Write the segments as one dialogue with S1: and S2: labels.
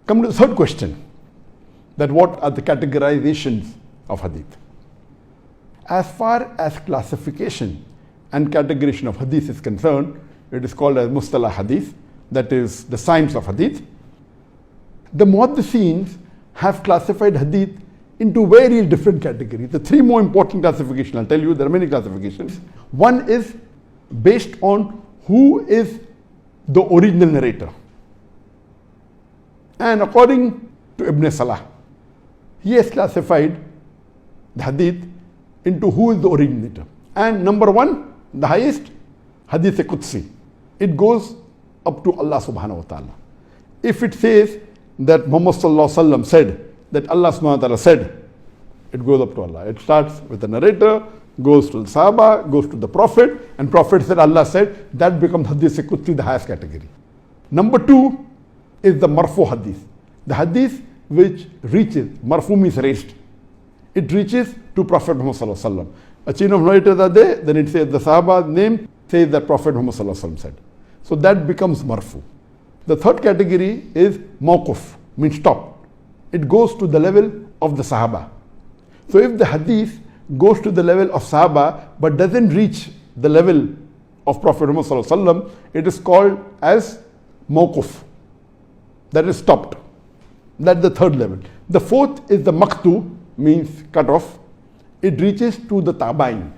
S1: Come to the third question, that what are the categorizations of hadith? As far as classification and categorization of hadith is concerned, it is called as mustalah hadith, that is the science of hadith. The muhaddithin have classified hadith into various different categories. The three more important classifications, I'll tell you, there are many classifications. One is based on who is the original narrator. And according to Ibn Salah, he has classified the hadith into who is the originator. And number one, the highest, hadith Qudsi. It goes up to Allah subhanahu wa ta'ala. If it says that Muhammad sallallahu alaihi wasallam said, that Allah subhanahu wa ta'ala said, it goes up to Allah. It starts with the narrator, goes to the Sahaba, goes to the Prophet, and Prophet said, Allah said, that becomes hadith Qudsi, the highest category. Number two is the marfu hadith. The hadith which reaches, marfu means raised. It reaches to Prophet Muhammad sallallahu alaihi wasallam. A chain of narrators are there, then it says the Sahaba's name, says that Prophet Muhammad sallallahu alaihi wasallam said. So that becomes marfu. The third category is mawquf, means stop. It goes to the level of the Sahaba. So if the hadith goes to the level of Sahaba but doesn't reach the level of Prophet Muhammad sallallahu alaihi wasallam, it is called as mawquf. That is stopped. That's the third level. The fourth is the maqtu, means cut off. It reaches to the tabain.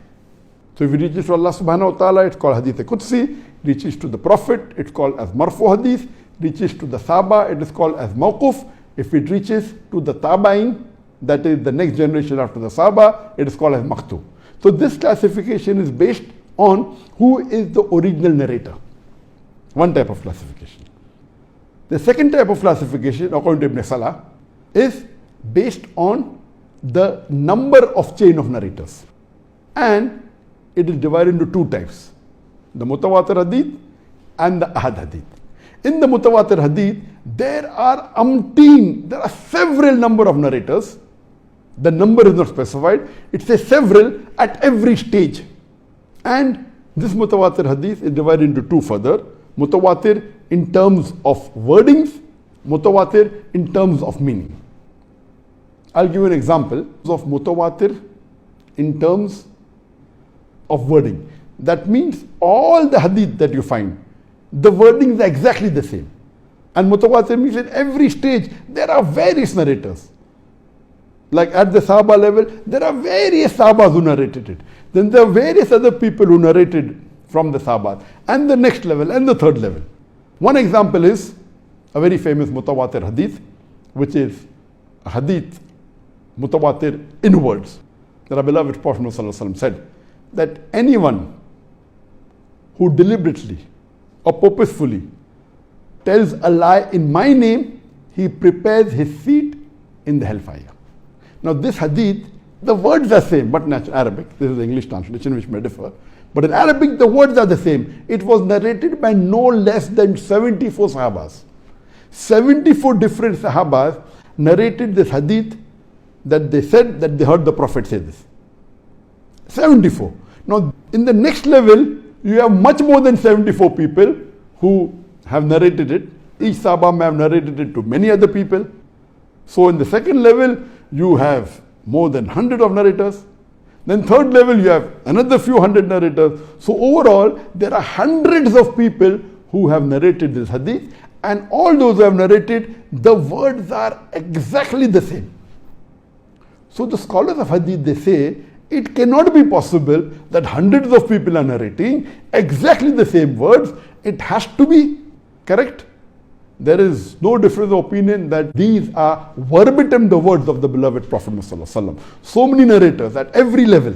S1: So if it reaches to Allah subhanahu wa ta'ala, it's called hadith Qudsi. Reaches to the Prophet, it's called as marfu hadith. Reaches to the Sahaba, it is called as mawquf. If it reaches to the tabain, that is the next generation after the Sahaba, it is called as maqtu. So this classification is based on who is the original narrator. One type of classification. The second type of classification, according to Ibn Salah, is based on the number of chain of narrators. And it is divided into two types, the mutawatir hadith and the ahad hadith. In the mutawatir hadith, there are several number of narrators. The number is not specified. It says several at every stage. And this mutawatir hadith is divided into two further. Mutawatir in terms of wordings, mutawatir in terms of meaning. I'll give you an example of mutawatir in terms of wording. That means all the hadith that you find, the wordings are exactly the same. And mutawatir means at every stage there are various narrators. Like at the Sahaba level, there are various Sahabas who narrated it. Then there are various other people who narrated from the Sahabas. And the next level and the third level. One example is a very famous mutawatir hadith, which is a hadith mutawatir in words. The beloved Prophet ﷺ said that anyone who deliberately or purposefully tells a lie in my name, he prepares his seat in the hellfire. Now this hadith, the words are same, but in Arabic, this is the English translation which may differ, but in Arabic the words are the same. It was narrated by no less than 74 Sahabas. 74 different Sahabas narrated this hadith that they said that they heard the Prophet say this. 74. Now in the next level, you have much more than 74 people who have narrated it. Each Sahaba may have narrated it to many other people. So in the second level, you have more than 100 of narrators. Then third level, you have another few hundred narrators. So overall, there are hundreds of people who have narrated this hadith, and all those who have narrated, the words are exactly the same. So the scholars of hadith, they say, it cannot be possible that hundreds of people are narrating exactly the same words. It has to be correct. There is no difference of opinion that these are verbatim the words of the beloved Prophet ﷺ. So many narrators at every level.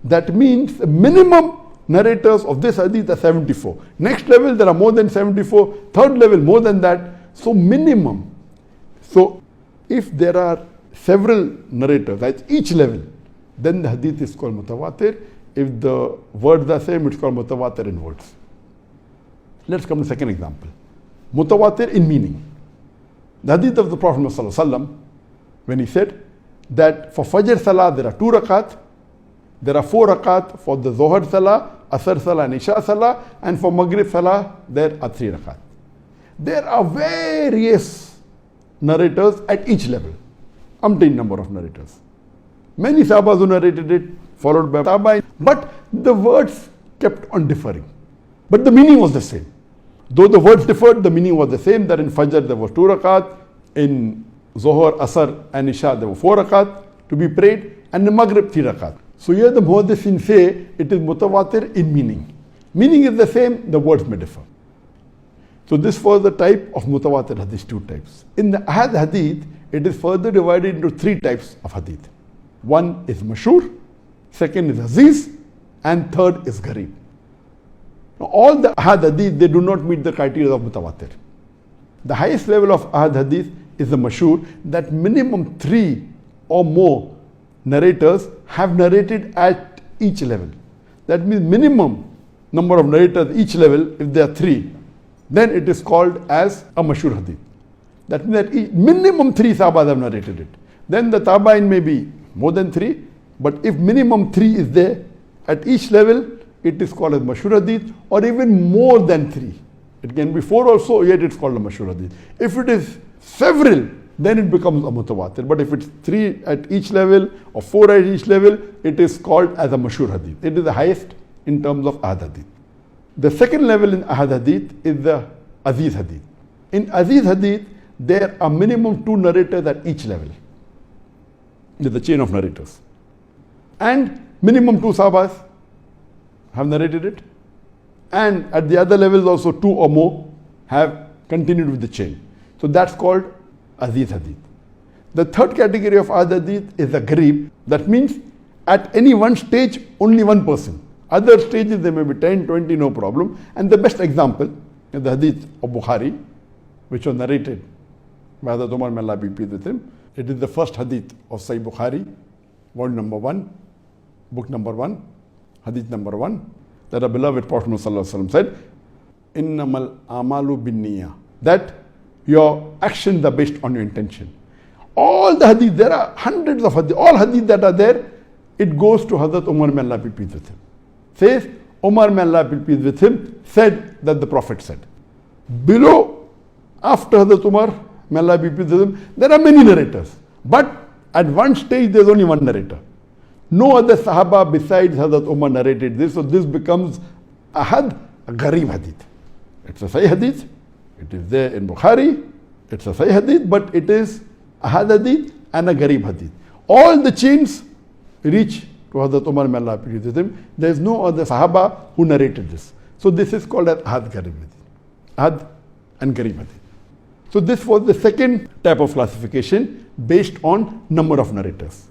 S1: That means minimum narrators of this hadith are 74. Next level there are more than 74. Third level more than that. So minimum. So if there are several narrators at each level, then the hadith is called mutawatir. If the words are same, it's called mutawatir in words. Let's come to the second example. Mutawatir in meaning. The hadith of the Prophet ﷺ, when he said that for Fajr Salah there are 2 rakat, there are 4 rakat for the Zohar Salah, Asr Salah and Isha Salah, and for Maghrib Salah there are 3 rakat. There are various narrators at each level. Umpteen number of narrators. Many Sahabas who narrated it, followed by Tabi'in, but the words kept on differing. But the meaning was the same. Though the words differed, the meaning was the same, that in Fajr there were 2 rakat, in Zohar, Asr and Isha there were 4 rakat to be prayed, and in Maghrib 3 rakat. So here the Muhaddithin say it is mutawatir in meaning. Meaning is the same, the words may differ. So this was the type of mutawatir hadith, 2 types. In the Ahad hadith, it is further divided into 3 types of hadith. One is mashhur, second is aziz, and third is gharib. Now, all the Ahad hadith, they do not meet the criteria of mutawatir. The highest level of Ahad hadith is the mashhur, that minimum 3 or more narrators have narrated at each level. That means minimum number of narrators each level, if there are 3, then it is called as a mashhur hadith. That means that minimum 3 Sahabas have narrated it. Then the Tabi'in may be more than 3, but if minimum 3 is there at each level, it is called as mashhur hadith, or even more than 3. It can be 4 also, yet it's called a mashhur hadith. If it is several, then it becomes a mutawatir. But if it's 3 at each level or 4 at each level, it is called as a mashhur hadith. It is the highest in terms of Ahad hadith. The second level in Ahad hadith is the aziz hadith. In aziz hadith, there are minimum 2 narrators at each level. There's the chain of narrators. And minimum 2 Sahabas have narrated it. And at the other levels also 2 or more have continued with the chain. So that's called aziz hadith. The third category of Ahad hadith is the gharib. That means at any one stage, only one person. Other stages there may be 10, 20, no problem. And the best example is the hadith of Bukhari, which was narrated by Hazrat Umar, may Allah be pleased with him. It is the first hadith of Sahih Bukhari, volume number 1, book number 1, hadith number 1, that our beloved Prophet ﷺ said, Innamal amalu bin niyyah, that your actions are based on your intention. All the hadith, there are hundreds of hadith, all hadith that are there, it goes to Hazrat Umar, may Allah be pleased with him. Says, Umar, may Allah be pleased with him, said that the Prophet said. Below, after Hazrat Umar, may Allah be pleased with him, there are many narrators. But at one stage, there is only one narrator. No other Sahaba besides Hazrat Umar narrated this, so this becomes Ahad, a gharib hadith. It's a Sahih hadith, it is there in Bukhari, it's a Sahih hadith, but it is Ahad hadith and a gharib hadith. All the chains reach to Hazrat Umar, may Allah be pleased with him. There is no other Sahaba who narrated this. So this is called as Ahad gharib hadith. Ahad and gharib hadith. So this was the second type of classification based on number of narrators.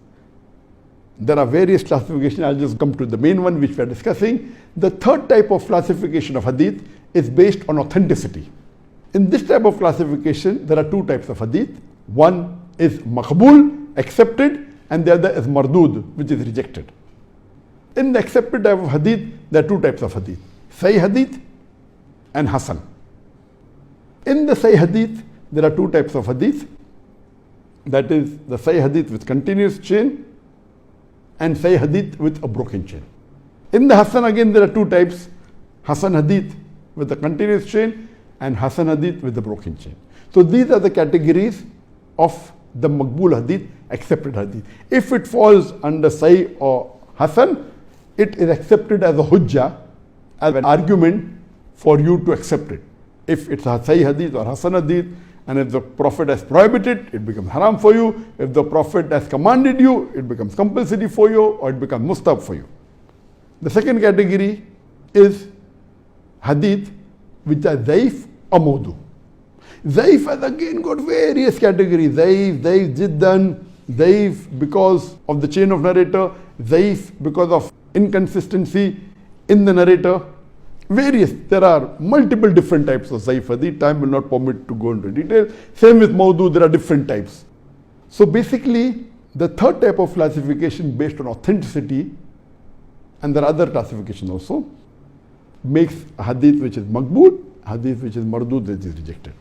S1: There are various classifications. I'll just come to the main one which we are discussing. The third type of classification of hadith is based on authenticity. In this type of classification, there are 2 types of hadith. One is maqbool, accepted, and the other is mardud, which is rejected. In the accepted type of hadith, there are 2 types of hadith: Sahih hadith and Hasan. In the Sahih hadith, there are 2 types of hadith. That is the Sahih hadith with continuous chain and Sahih hadith with a broken chain. In the Hasan again, there are 2 types: Hasan hadith with a continuous chain and Hasan hadith with the broken chain. So these are the categories of the maqbool hadith, accepted hadith. If it falls under Sahih or Hasan, it is accepted as a hujjah, as an argument for you to accept it. If it's a Sahih hadith or Hasan hadith, and if the Prophet has prohibited, it becomes haram for you. If the Prophet has commanded you, it becomes compulsory for you, or it becomes mustahab for you. The second category is hadith which are dhaif or mawdu. Dhaif has again got various categories. Dhaif, jiddan, dhaif because of the chain of narrator, dhaif because of inconsistency in the narrator. Various, there are multiple different types of dhaif hadith. Time will not permit to go into detail. Same with mawdu, there are different types. So basically, the third type of classification based on authenticity, and there are other classifications also, makes a hadith which is maqbool, hadith which is mardud, which is rejected.